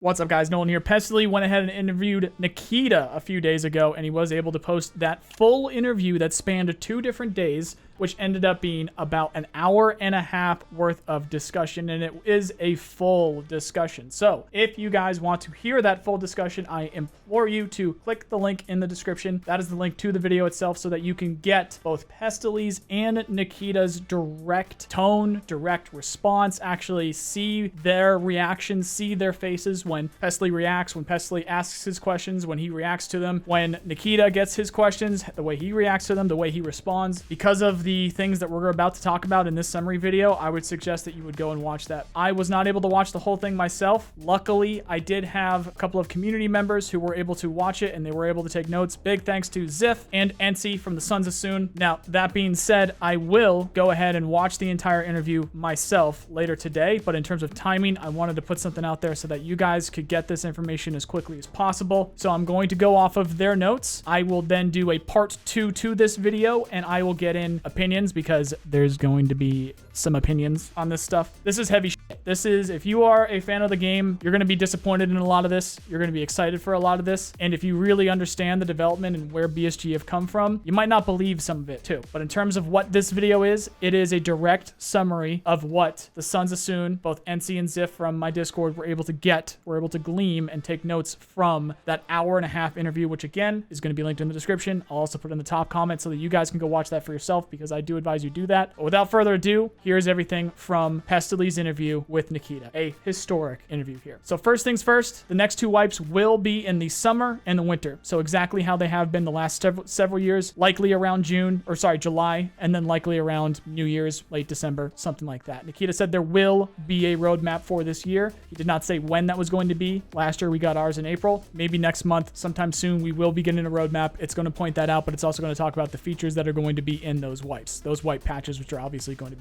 What's up, guys? Nolan here. Pestily went ahead and interviewed Nikita a few days ago, and he was able to post that full interview that spanned 2 different days, which ended up being about an hour and a half worth of discussion, and it is a full discussion. So if you guys want to hear that full discussion, I implore you to click the link in the description. That is the link to the video itself so that you can get both Pestyly's and Nikita's direct tone, direct response, actually see their reactions, see their faces when Pestily reacts, when Pestily asks his questions, when he reacts to them, when Nikita gets his questions, the way he reacts to them, the way he responds. Because of the things that we're about to talk about in this summary video, I would suggest that you would go and watch that. I was not able to watch the whole thing myself. Luckily, I did have a couple of community members who were able to watch it and they were able to take notes. Big thanks to Ziff and NC from the Sons of Soon. Now, that being said, I will go ahead and watch the entire interview myself later today, but in terms of timing, I wanted to put something out there so that you guys could get this information as quickly as possible. So I'm going to go off of their notes. I will then do a part 2 to this video, and I will get in opinions because there's going to be some opinions on this stuff. This is heavy shit. This is, if you are a fan of the game, you're going to be disappointed in a lot of this. You're going to be excited for a lot of this. And if you really understand the development and where BSG have come from, you might not believe some of it too. But in terms of what this video is, it is a direct summary of what the Sons of Soon, both NC and Ziff from my Discord, were able to get, were able to glean and take notes from that hour and a half interview, which again is going to be linked in the description. I'll also put it in the top comment so that you guys can go watch that for yourself, because I do advise you do that. But without further ado, here's everything from Pestyly's interview with Nikita, a historic interview here. So first things first, the next 2 wipes will be in the summer and the winter. So exactly how they have been the last several years, likely around July, and then likely around New Year's, late December, something like that. Nikita said there will be a roadmap for this year. He did not say when that was going to be. Last year we got ours in April. Maybe next month, sometime soon, we will be getting a roadmap. It's going to point that out, but it's also going to talk about the features that are going to be in those wipes, those wipe patches, which are obviously going to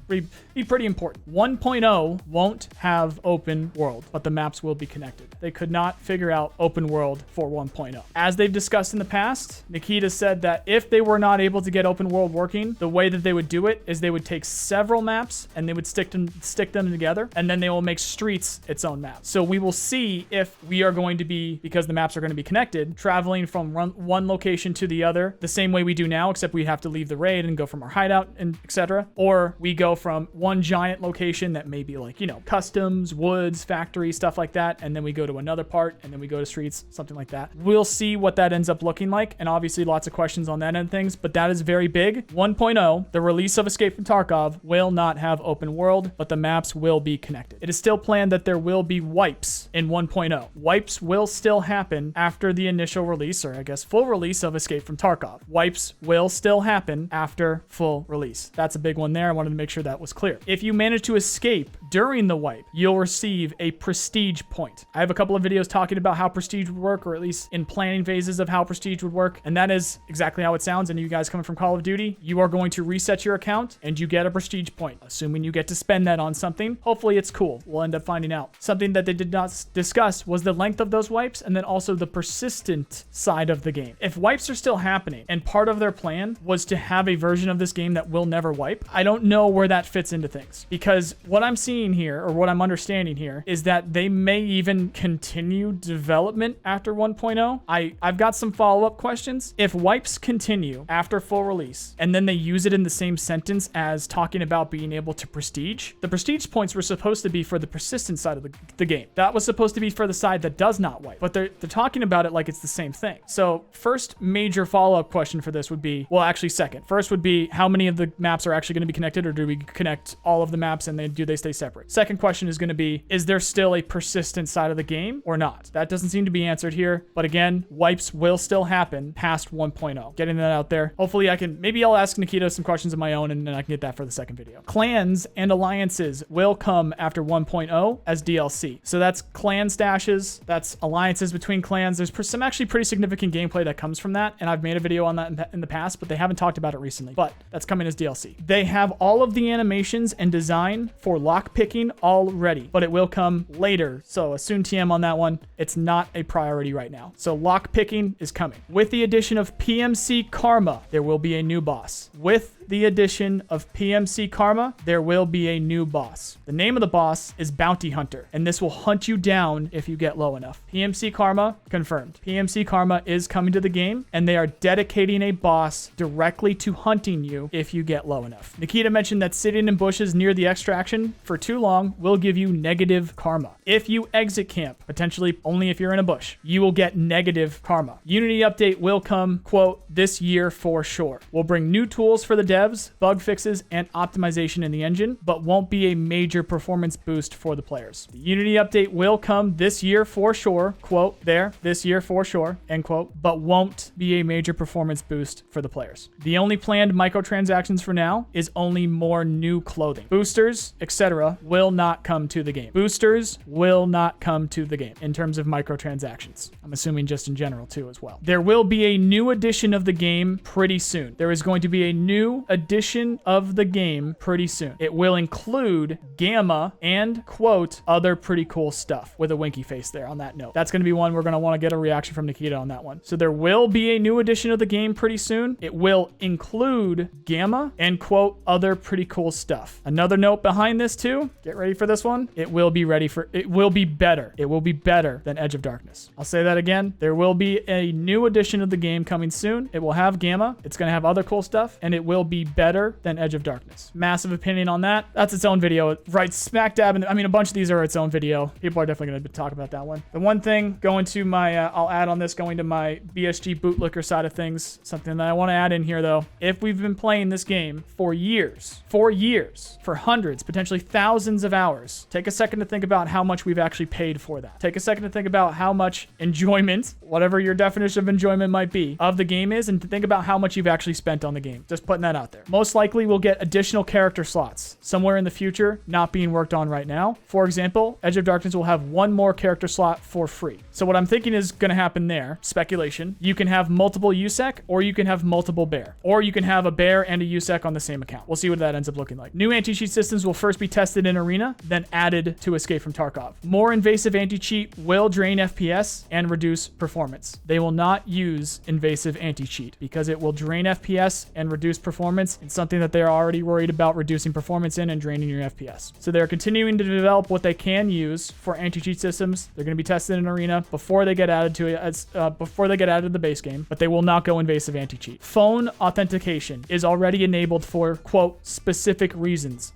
be pretty important. 1.0 won't have open world, but the maps will be connected. They could not figure out open world for 1.0. As they've discussed in the past, Nikita said that if they were not able to get open world working, the way that they would do it is they would take several maps and they would stick them together, and then they will make streets its own map. So we will see if we are going to be, because the maps are going to be connected, traveling from one location to the other the same way we do now, except we have to leave the raid and go from our hideout and etc. Or we go from one giant location that may be like, you know, customs, woods, factory, stuff like that, and then we go to another part and then we go to streets, something like that. We'll see what that ends up looking like, and obviously lots of questions on that end of things, but that is very big. 1.0, the release of Escape from Tarkov, will not have open world, but the maps will be connected. It is still planned that there will be wipes in 1.0. Wipes will still happen after the initial release, or I guess full release of Escape from Tarkov. Wipes will still happen after full release. That's a big one there. I wanted to make sure that was clear. If you manage to escape during the wipe, you'll receive a prestige point. I have a couple of videos talking about how prestige would work, or at least in planning phases of how prestige would work, and that is exactly how it sounds. And you guys coming from Call of Duty, you are going to reset your account and you get a prestige point, assuming you get to spend that on something. Hopefully it's cool. We'll end up finding out. Something that they did not discuss was the length of those wipes, and then also the persistent side of the game. If wipes are still happening and part of their plan was to have a version of this game that will never wipe, I don't know where that fits into things, because what I'm seeing here, or what I'm understanding here, is that they may even continue development after 1.0. I've got some follow-up questions. If wipes continue after full release and then they use it in the same sentence as talking about being able to prestige, the prestige points were supposed to be for the persistent side of the game. That was supposed to be for the side that does not wipe, but they're talking about it like it's the same thing. So first major follow-up question for this would be, well, actually second. First would be, how many of the maps are actually going to be connected, or do we connect all of the maps and do they stay separate? Second question is going to be, is there still a persistent side of the game or not? That doesn't seem to be answered here, but again, wipes will still happen past 1.0. Getting that out there. Hopefully maybe I'll ask Nikita some questions of my own, and then I can get that for the second video. Clans and alliances will come after 1.0 as DLC. So that's clan stashes, that's alliances between clans. There's some actually pretty significant gameplay that comes from that, and I've made a video on that in the past, but they haven't talked about it recently. But That's coming as DLC. They have all of the animations and design for lockpicking already, but it will come later. So a soon TM on that one. It's not a priority right now. So lockpicking is coming. With the addition of PMC Karma, there will be a new boss. With the addition of PMC Karma, there will be a new boss. The name of the boss is Bounty Hunter, and this will hunt you down if you get low enough. PMC Karma, confirmed. PMC Karma is coming to the game, and they are dedicating a boss directly to hunting you if you get low enough. Nikita mentioned that sitting in bushes near the extraction for too long will give you negative karma. If you exit camp, potentially only if you're in a bush, you will get negative karma. Unity update will come, quote, this year for sure. We'll bring new tools for the devs, bug fixes, and optimization in the engine, but won't be a major performance boost for the players. The Unity update will come this year for sure, quote, there, this year for sure, end quote, but won't be a major performance boost for the players. The only planned microtransactions for now is only more new clothing. Boosters, etc. will not come to the game. Boosters will not come to the game in terms of microtransactions. I'm assuming just in general too as well. There will be a new edition of the game pretty soon. There is going to be a new edition of the game pretty soon. It will include Gamma and, quote, other pretty cool stuff with a winky face there on that note. That's going to be one we're going to want to get a reaction from Nikita on that one. So there will be a new edition of the game pretty soon. It will include Gamma and, quote, other pretty cool stuff. Another note behind this too, get ready for this one. It will be better. It will be better than Edge of Darkness. I'll say that again. There will be a new edition of the game coming soon. It will have Gamma. It's going to have other cool stuff, and it will be better than Edge of Darkness. Massive opinion on that. That's its own video, right smack dab in the, I mean, a bunch of these are its own video. People are definitely going to talk about that one. The one thing going to my, I'll add on this, going to my BSG bootlicker side of things, something that I want to add in here though. If we've been playing this game for years, for hundreds, potentially thousands of hours, take a second to think about how much we've actually paid for that. Take a second to think about how much enjoyment, whatever your definition of enjoyment might be, of the game is, and to think about how much you've actually spent on the game. Just putting that out there. Most likely we'll get additional character slots somewhere in the future, not being worked on right now. For example, Edge of Darkness will have one more character slot for free. So what I'm thinking is going to happen there, speculation, you can have multiple USEC, or you can have multiple bear, or you can have a bear and a USEC on the same account. We'll see what that ends up looking like. New anti-cheat systems will first be tested in Arena, then added to Escape from Tarkov. More invasive anti-cheat will drain FPS and reduce performance. They will not use invasive anti-cheat because it will drain FPS and reduce performance. It's something that they're already worried about reducing performance in and draining your FPS. So they're continuing to develop what they can use for anti-cheat systems. They're going to be tested in Arena before they get added to it, before they get added to the base game, but they will not go invasive anti-cheat. Phone authentication is already enabled for, quote, specific reasons,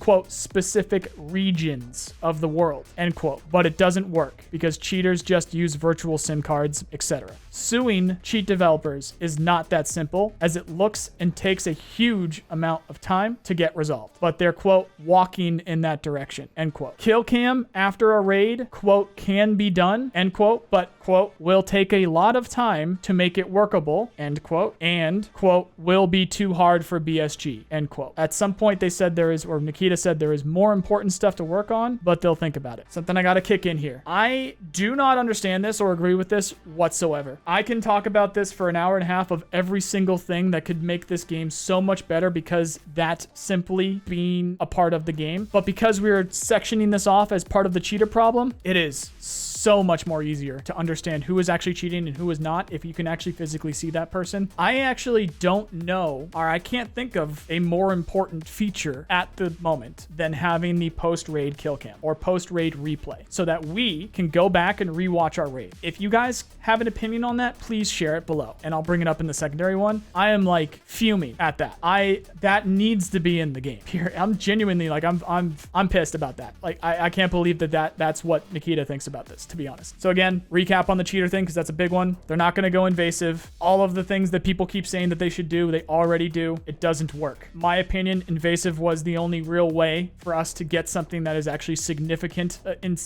quote, specific regions of the world, end quote. But it doesn't work because cheaters just use virtual SIM cards, etc. Suing cheat developers is not that simple, as it looks and takes a huge amount of time to get resolved. But they're, quote, walking in that direction, end quote. Kill cam after a raid, quote, can be done, end quote, but, quote, will take a lot of time to make it workable, end quote, and, quote, will be too hard for BSG, end quote. At some point they said there is, or Nikita said there is more important stuff to work on, but they'll think about it. Something I gotta kick in here. I do not understand this or agree with this whatsoever. I can talk about this for an hour and a half of every single thing that could make this game so much better because that simply being a part of the game. But because we're sectioning this off as part of the cheater problem, it is so much more easier to understand who is actually cheating and who is not if you can actually physically see that person. I actually don't know, or I can't think of a more important feature at the moment than having the post-raid kill cam or post-raid replay so that we can go back and rewatch our raid. If you guys have an opinion on that, please share it below and I'll bring it up in the secondary one. I am like fuming at that. That needs to be in the game. Here, I'm genuinely like, I'm pissed about that. Like, I can't believe that's what Nikita thinks about this, to be honest. So again, recap on the cheater thing, because that's a big one. They're not going to go invasive. All of the things that people keep saying that they should do, they already do. It doesn't work. My opinion, invasive was the only real way for us to get something that is actually significant in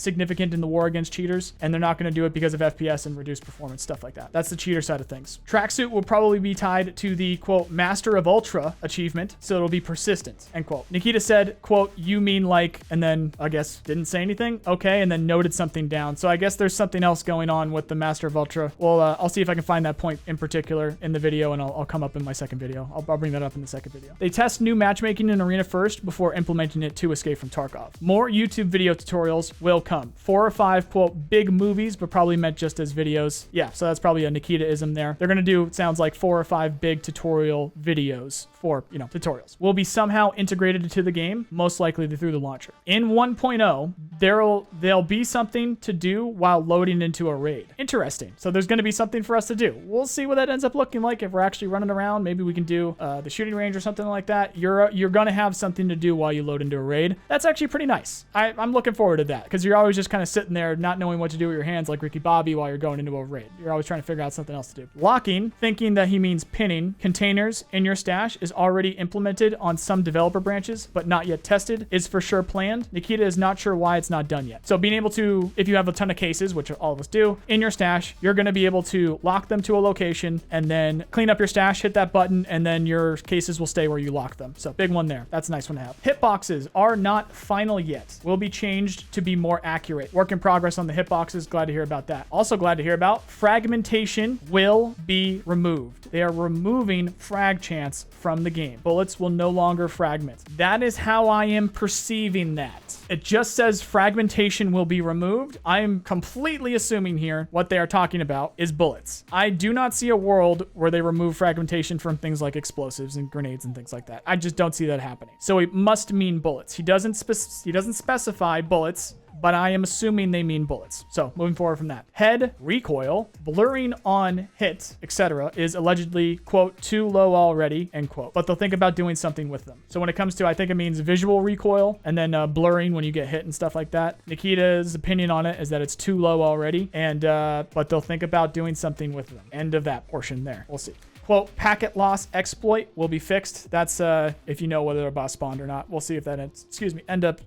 the war against cheaters, and they're not going to do it because of FPS and reduced performance, stuff like that. That's the cheater side of things. Tracksuit will probably be tied to the, quote, Master of Ultra achievement, so it'll be persistent, end quote. Nikita said, quote, you mean like, and then I guess didn't say anything, okay, and then noted something down. So I guess there's something else going on with the Master of Ultra. Well, I'll see if I can find that point in particular in the video, and I'll come up in my second video. I'll bring that up in the second video. They test new matchmaking in Arena first before implementing it to Escape from Tarkov. More YouTube video tutorials will come. 4 or 5, quote, big movies, but probably meant just as videos. Yeah, so that's probably a Nikita-ism there. They're going to do, it sounds like, 4 or 5 big tutorial videos for, tutorials. Will be somehow integrated into the game, most likely through the launcher. In 1.0, there'll be something to do while loading into a raid. Interesting. So there's going to be something for us to do. We'll see what that ends up looking like if we're actually running around. Maybe we can do the shooting range or something like that. You're going to have something to do while you load into a raid. That's actually pretty nice. I'm looking forward to that because you're always just kind of sitting there not knowing what to do with your hands like Ricky Bobby while you're going into a raid. You're always trying to figure out something else to do. Locking, thinking that he means pinning containers in your stash, is already implemented on some developer branches, but not yet tested, is for sure planned. Nikita is not sure why it's not done yet. So being able to, if you have a ton of cases, which all of us do, in your stash, you're going to be able to lock them to a location and then clean up your stash, hit that button, and then your cases will stay where you lock them. So big one there. That's a nice one to have. Hitboxes are not final yet. Will be changed to be more accurate. Work in progress on the hitboxes. Glad to hear about that. Also glad to hear about fragmentation will be removed. They are removing frag chance from the game. Bullets will no longer fragment. That is how I am perceiving that. It just says fragmentation will be removed. I am completely assuming here what they are talking about is bullets. I do not see a world where they remove fragmentation from things like explosives and grenades and things like that. I just don't see that happening. So it must mean bullets. He doesn't specify bullets, but I am assuming they mean bullets. So moving forward from that. Head recoil, blurring on hit, etc. is allegedly, quote, too low already, end quote. But they'll think about doing something with them. So when it comes to, I think it means visual recoil and then blurring when you get hit and stuff like that. Nikita's opinion on it is that it's too low already, and but they'll think about doing something with them. End of that portion there. We'll see. Quote, packet loss exploit will be fixed. That's if you know whether a boss spawned or not. We'll see if that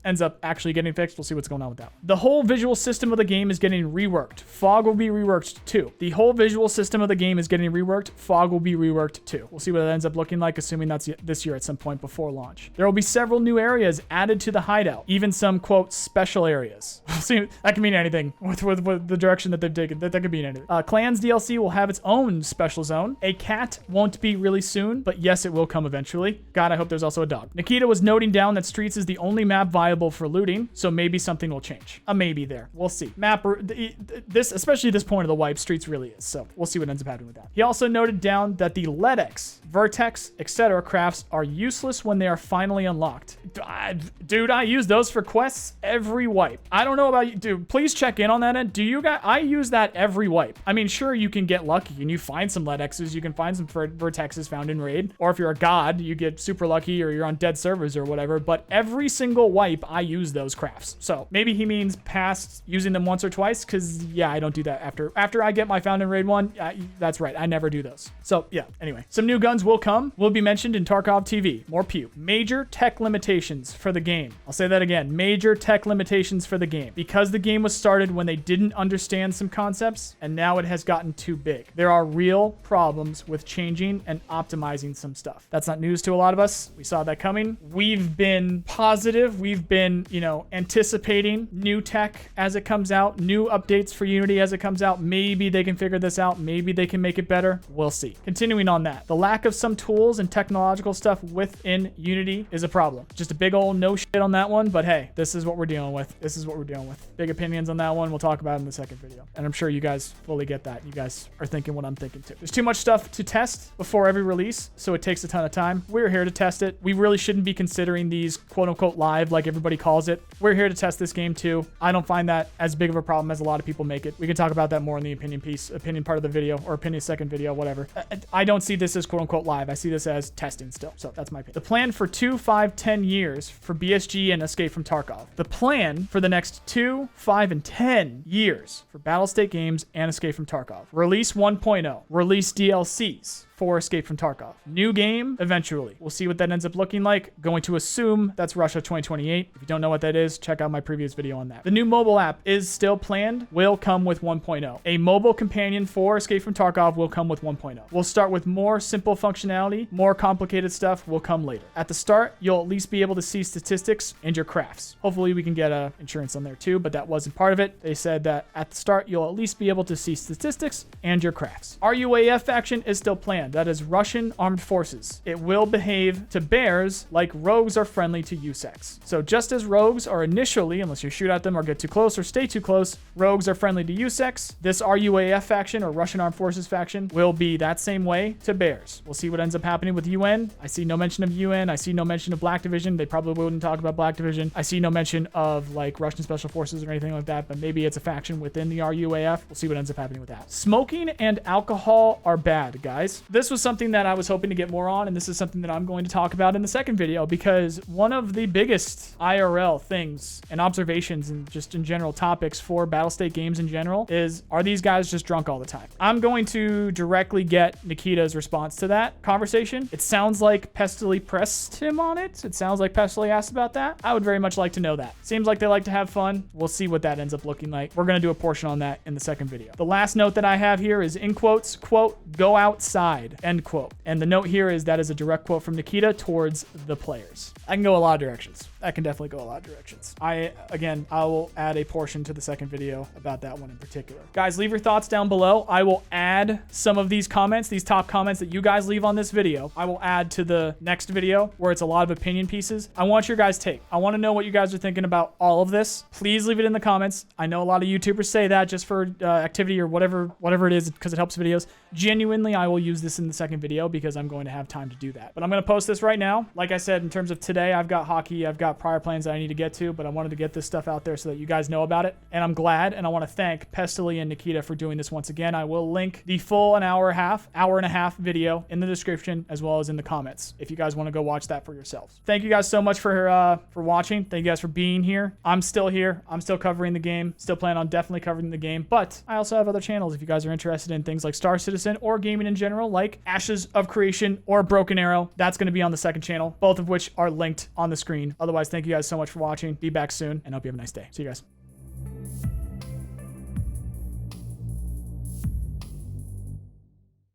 ends up actually getting fixed. We'll see what's going on with that. The whole visual system of the game is getting reworked. Fog will be reworked too. The whole visual system of the game is getting reworked. Fog will be reworked too. We'll see what it ends up looking like, assuming that's this year at some point before launch. There will be several new areas added to the hideout, even some, quote, special areas. We'll see. That can mean anything with the direction that they've taken. That could mean anything. Clans DLC will have its own special zone. A cat won't be really soon, but yes, it will come eventually. God, I hope there's also a dog. Nikita was noting down that Streets is the only map viable for looting, so maybe something will change. A maybe there. We'll see. Especially this point of the wipe, Streets really is, so we'll see what ends up happening with that. He also noted down that the LEDX, Vertex, etc. crafts are useless when they are finally unlocked. Dude, I use those for quests every wipe. I don't know about you. Dude, please check in on that end. Do you guys? I use that every wipe. I mean, sure, you can get lucky and you find some LEDXs. You can find some Vertexes found in raid, or if you're a god, you get super lucky, or you're on dead servers or whatever. But every single wipe, I use those crafts. So maybe he means past using them once or twice, because yeah, I don't do that after I get my found in raid one. That's right, I never do those. So yeah, anyway, some new guns will be mentioned in Tarkov TV. More pew. Major tech limitations for the game. I'll say that again. Major tech limitations for the game, because the game was started when they didn't understand some concepts, and now it has gotten too big. There are real problems with changing and optimizing some stuff. That's not news to a lot of us. We saw that coming. We've been positive. We've been, anticipating new tech as it comes out, new updates for Unity as it comes out. Maybe they can figure this out. Maybe they can make it better. We'll see. Continuing on that, the lack of some tools and technological stuff within Unity is a problem. Just a big old no shit on that one, but hey, this is what we're dealing with. Big opinions on that one. We'll talk about it in the second video. And I'm sure you guys fully get that. You guys are thinking what I'm thinking too. There's too much stuff to test before every release, so it takes a ton of time. We're here to test it. We really shouldn't be considering these quote unquote live like everybody calls it. We're here to test this game too. I don't find that as big of a problem as a lot of people make it. We can talk about that more in the opinion part of the video, or opinion second video, whatever. I don't see this as quote unquote live. I see this as testing still. So that's my opinion. The plan for 2, 5, 10 years for BSG and Escape from Tarkov. The plan for the next 2, 5, and 10 years for Battlestate Games and Escape from Tarkov. Release 1.0. Release DLCs. for Escape from Tarkov. New game, eventually. We'll see what that ends up looking like. Going to assume that's Russia 2028. If you don't know what that is, check out my previous video on that. The new mobile app is still planned, will come with 1.0. A mobile companion for Escape from Tarkov will come with 1.0. We'll start with more simple functionality. More complicated stuff will come later. At the start, you'll at least be able to see statistics and your crafts. Hopefully we can get insurance on there too, but that wasn't part of it. They said that at the start, you'll at least be able to see statistics and your crafts. RUAF faction is still planned. That is Russian Armed Forces. It will behave to bears like rogues are friendly to USEX. So just as rogues are initially, unless you shoot at them or get too close or stay too close, rogues are friendly to USEX, this RUAF faction or Russian Armed Forces faction will be that same way to bears. We'll see what ends up happening with UN. I see no mention of UN. I see no mention of Black Division. They probably wouldn't talk about Black Division. I see no mention of like Russian Special Forces or anything like that, but maybe it's a faction within the RUAF. We'll see what ends up happening with that. Smoking and alcohol are bad, guys. This was something that I was hoping to get more on, and this is something that I'm going to talk about in the second video, because one of the biggest IRL things and observations and just in general topics for Battlestate games in general is, are these guys just drunk all the time? I'm going to directly get Nikita's response to that conversation. It sounds like Pestily pressed him on it. It sounds like Pestily asked about that. I would very much like to know that. Seems like they like to have fun. We'll see what that ends up looking like. We're going to do a portion on that in the second video. The last note that I have here is in quotes, quote, "Go outside," end quote. And the note here is that is a direct quote from Nikita towards the players. I can go a lot of directions. I can definitely go a lot of directions. I will add a portion to the second video about that one in particular. Guys, leave your thoughts down below. I will add some of these comments, these top comments that you guys leave on this video. I will add to the next video where it's a lot of opinion pieces. I want your guys' take. I want to know what you guys are thinking about all of this. Please leave it in the comments. I know a lot of YouTubers say that just for activity or whatever it is because it helps videos. Genuinely, I will use this in the second video because I'm going to have time to do that. But I'm going to post this right now. Like I said, in terms of today, I've got hockey, I've got prior plans that I need to get to, but I wanted to get this stuff out there so that you guys know about it. And I'm glad, and I want to thank Pestily and Nikita for doing this once again. I will link the full hour and a half video in the description as well as in the comments if you guys want to go watch that for yourselves. Thank you guys so much for watching. Thank you guys for being here. I'm still here. I'm still covering the game. Still plan on definitely covering the game, but I also have other channels if you guys are interested in things like Star Citizen or gaming in general, like Ashes of Creation or Broken Arrow. That's going to be on the second channel, both of which are linked on the screen. Otherwise, thank you guys so much for watching. Be back soon, and hope you have a nice day. See you guys.